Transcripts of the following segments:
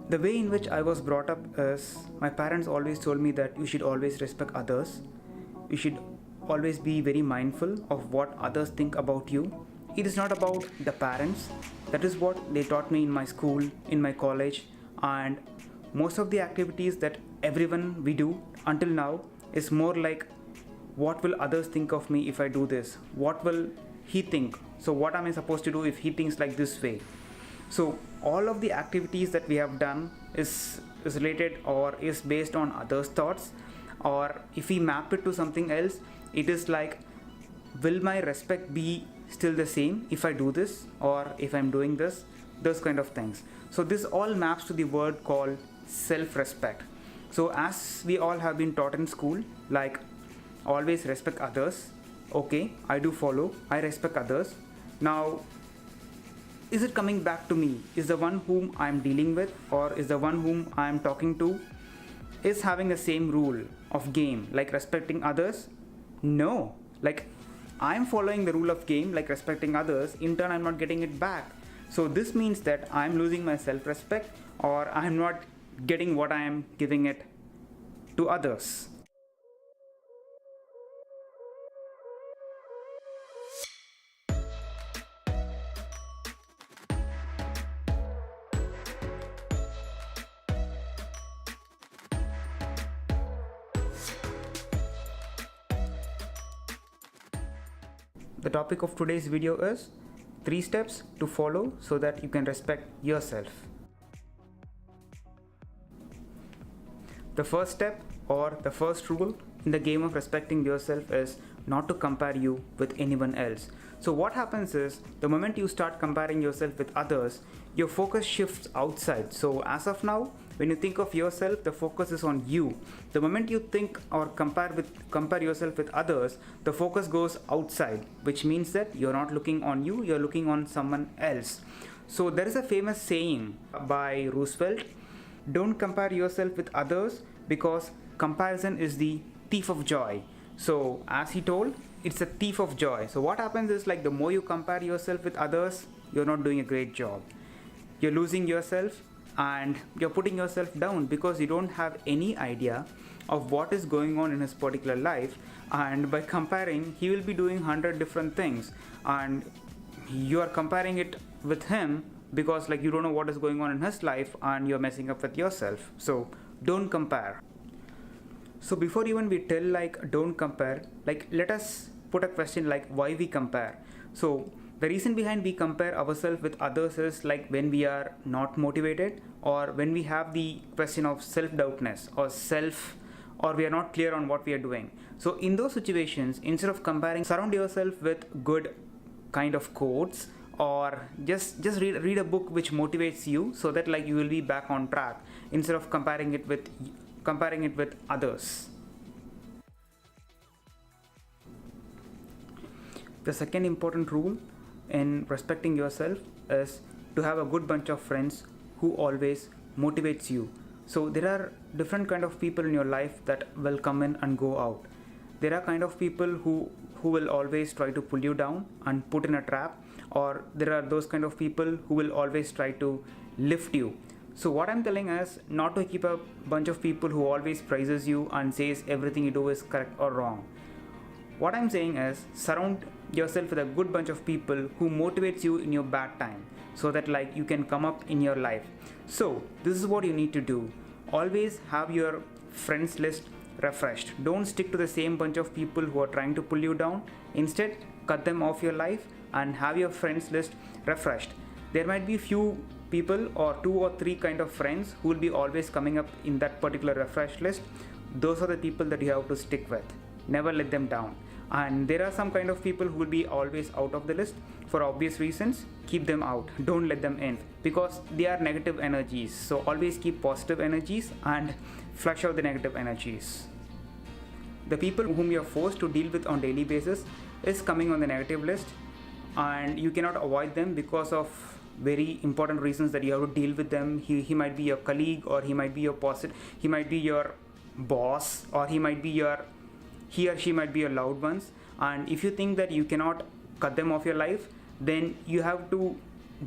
The way in which I was brought up is my parents always told me that you should always respect others. You should always be very mindful of what others think about you. It is not about the parents. That is what they taught me in my school, in my college, and most of the activities that everyone we do until now is more like what will others think of me if I do this? What will he think? So what am I supposed to do if he thinks like this way? So all of the activities that we have done is related or is based on others' thoughts, or if we map it to something else, it is like, will my respect be still the same if I do this or if I'm doing this? Those kind of things. So this all maps to the word called self-respect. So as we all have been taught in school, like always respect others. Okay, I do follow, I respect others. Now, is it coming back to me? Is the one whom I'm dealing with or is the one whom I'm talking to is having the same rule of game like respecting others? No, like I'm following the rule of game like respecting others, in turn I'm not getting it back. So this means that I'm losing my self-respect or I'm not getting what I am giving it to others. The topic of today's video is 3 steps to follow so that you can respect yourself. The first step or the first rule in the game of respecting yourself is not to compare you with anyone else. So what happens is the moment you start comparing yourself with others, your focus shifts outside. So as of now, when you think of yourself, the focus is on you. The moment you think or compare yourself with others, the focus goes outside, which means that you're not looking on you, you're looking on someone else. So there is a famous saying by Roosevelt, don't compare yourself with others because comparison is the thief of joy. So as he told, it's a thief of joy. So what happens is like the more you compare yourself with others, you're not doing a great job. You're losing yourself and you're putting yourself down because you don't have any idea of what is going on in his particular life, and by comparing he will be doing 100 different things and you are comparing it with him because like you don't know what is going on in his life and you're messing up with yourself. So don't compare. So before even we tell like don't compare, like let us put a question like why we compare. So the reason behind we compare ourselves with others is like when we are not motivated or when we have the question of self-doubtness or we are not clear on what we are doing. So in those situations, instead of comparing, surround yourself with good kind of quotes or just read a book which motivates you so that like you will be back on track instead of comparing it with others. The second important rule in respecting yourself is to have a good bunch of friends who always motivates you. So there are different kind of people in your life that will come in and go out. There are kind of people who will always try to pull you down and put in a trap, or there are those kind of people who will always try to lift you. So what I'm telling is not to keep a bunch of people who always praises you and says everything you do is correct or wrong. What I'm saying is surround yourself with a good bunch of people who motivates you in your bad time so that like you can come up in your life. So this is what you need to do. Always have your friends list refreshed. Don't stick to the same bunch of people who are trying to pull you down. Instead, cut them off your life and have your friends list refreshed. There might be few people or 2 or 3 kind of friends who will be always coming up in that particular refreshed list. Those are the people that you have to stick with. Never let them down. And there are some kind of people who will be always out of the list for obvious reasons. Keep them out, don't let them in because they are negative energies. So always keep positive energies and flush out the negative energies. The people whom you are forced to deal with on daily basis is coming on the negative list and you cannot avoid them because of very important reasons that you have to deal with them. He might be your colleague or he might be your he might be your boss or he or she might be your loved ones, and if you think that you cannot cut them off your life, then you have to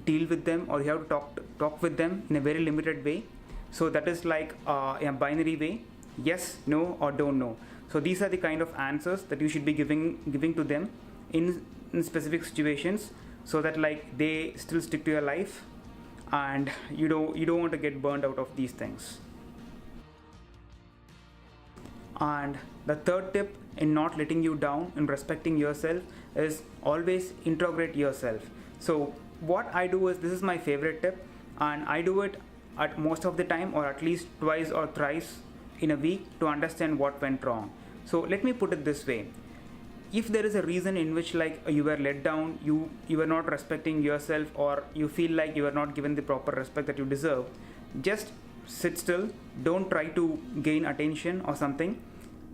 deal with them or you have to talk with them in a very limited way. So that is like a binary way, yes, no, or don't know. So these are the kind of answers that you should be giving to them in specific situations, so that like they still stick to your life, and you don't want to get burned out of these things. And the third tip in not letting you down in respecting yourself is always integrate yourself. So what I do is, this is my favorite tip, and I do it at most of the time, or at least twice or thrice in a week, to understand what went wrong. So let me put it this way: if there is a reason in which like you were let down, you were not respecting yourself, or you feel like you were not given the proper respect that you deserve, just sit still. Don't try to gain attention or something.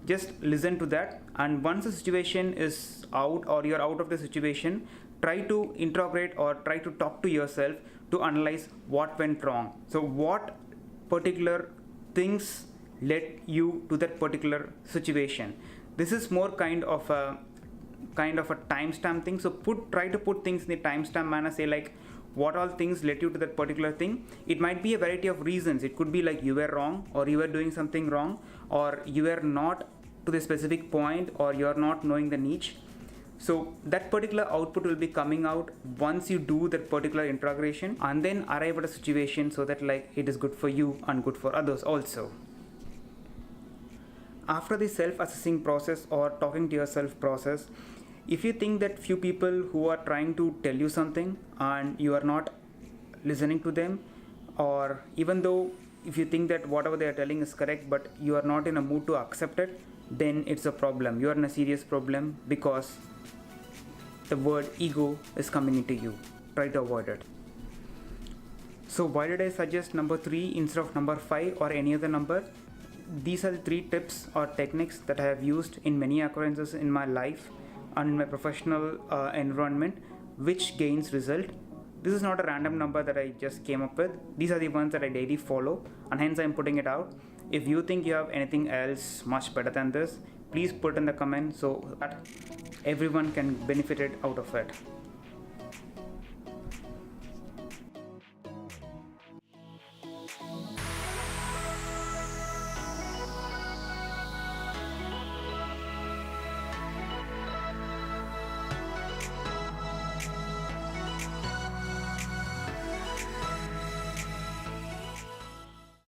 Just listen to that, and once the situation is out, or you're out of the situation, try to integrate or try to talk to yourself to analyze what went wrong. So what particular things led you to that particular situation. This is more kind of a timestamp thing. So try to put things in the timestamp manner. Say like, what all things led you to that particular thing. It might be a variety of reasons. It could be like you were wrong, or you were doing something wrong, or you were not to the specific point, or you're not knowing the niche. So that particular output will be coming out once you do that particular integration, and then arrive at a situation so that like it is good for you and good for others also. After the self-assessing process or talking to yourself process, if you think that few people who are trying to tell you something and you are not listening to them, or even though if you think that whatever they are telling is correct but you are not in a mood to accept it, then it's a problem. You are in a serious problem, because the word ego is coming into you. Try to avoid it. So why did I suggest number 3 instead of number 5 or any other number? These are the 3 tips or techniques that I have used in many occurrences in my life and in my professional environment, which gains result. This is not a random number that I just came up with. These are the ones that I daily follow, and hence I'm putting it out. If you think you have anything else much better than this, please put in the comments so that everyone can benefit it out of it.